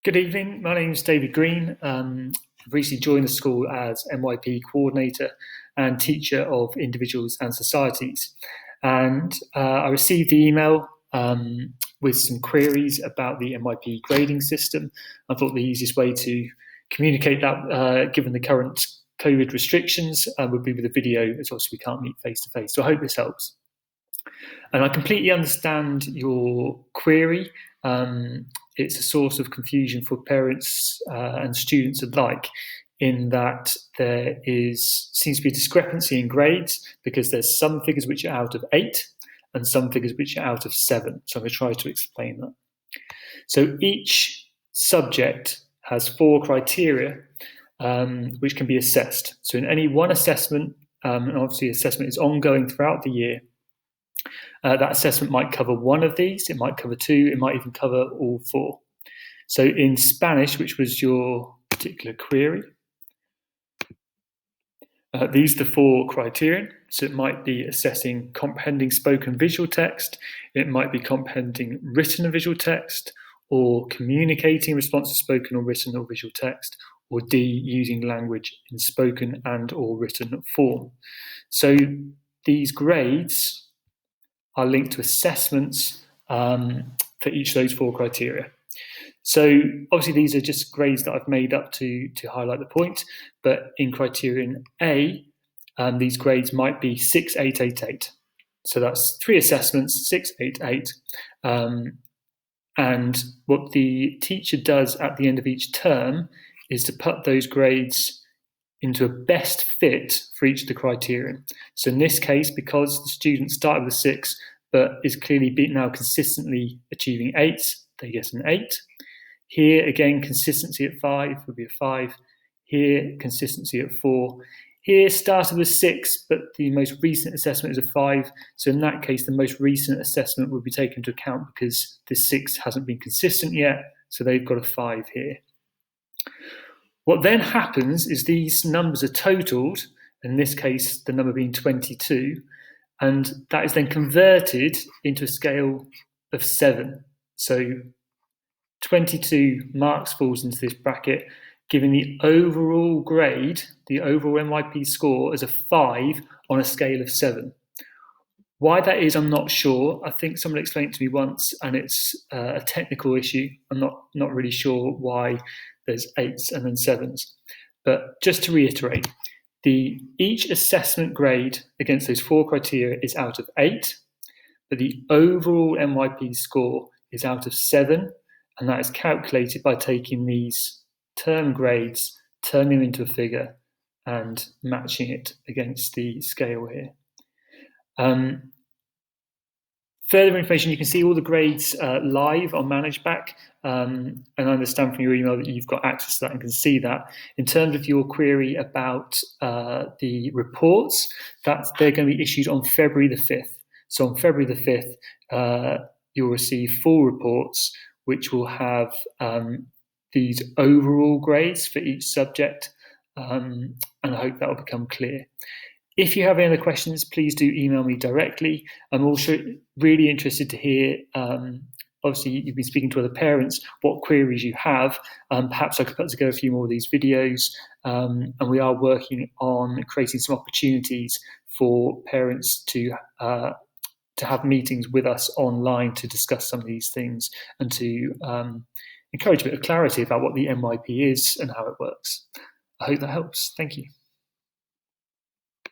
Good evening, my name is David Green. I've recently joined the school as MYP coordinator and teacher of individuals and societies. And I received the email with some queries about the MYP grading system. I thought the easiest way to communicate that, given the current COVID restrictions, would be with a video, as obviously we can't meet face to face. So I hope this helps. And I completely understand your query. It's a source of confusion for parents and students alike, in that there seems to be a discrepancy in grades because there's some figures which are out of 8 and some figures which are out of 7. So I'm going to try to explain that. So each subject has 4 criteria which can be assessed. So in any one assessment, and obviously assessment is ongoing throughout the year, that assessment might cover one of these, it might cover 2, it might even cover all 4. So in Spanish, which was your particular query, these are the 4 criteria. So it might be assessing comprehending spoken visual text, it might be comprehending written and visual text, or communicating response to spoken or written or visual text, or D, using language in spoken and or written form. So these grades are linked to assessments for each of those 4 criteria. So obviously these are just grades that I've made up to highlight the point, but in criterion A, these grades might be 6, 8, 8, 8. So that's 3 assessments, 6, 8, 8. And what the teacher does at the end of each term is to put those grades into a best fit for each of the criterion. So in this case, because the student started with a 6, but is clearly now consistently achieving 8s, they get an 8. Here, again, consistency at 5 would be a 5. Here, consistency at 4. Here, started with 6, but the most recent assessment is a 5. So in that case, the most recent assessment would be taken into account because this 6 hasn't been consistent yet. So they've got a 5 here. What then happens is these numbers are totaled, in this case, the number being 22, and that is then converted into a scale of 7. So 22 marks falls into this bracket, giving the overall grade, the overall MYP score, as a 5 on a scale of 7. Why that is, I'm not sure. I think someone explained it to me once, and it's a technical issue. I'm not really sure why there's 8s and then 7s. But just to reiterate, each assessment grade against those 4 criteria is out of 8, but the overall MYP score is out of 7, and that is calculated by taking these term grades, turning them into a figure, and matching it against the scale here. Further information, you can see all the grades live on ManageBack, and I understand from your email that you've got access to that and can see that. In terms of your query about the reports, they're going to be issued on February the 5th. So on February the 5th, you'll receive full reports, which will have these overall grades for each subject, and I hope that will become clear. If you have any other questions, please do email me directly. I'm also really interested to hear, obviously you've been speaking to other parents, what queries you have. Perhaps I could put together a few more of these videos, and we are working on creating some opportunities for parents to have meetings with us online to discuss some of these things and to encourage a bit of clarity about what the MYP is and how it works. I hope that helps. Thank you.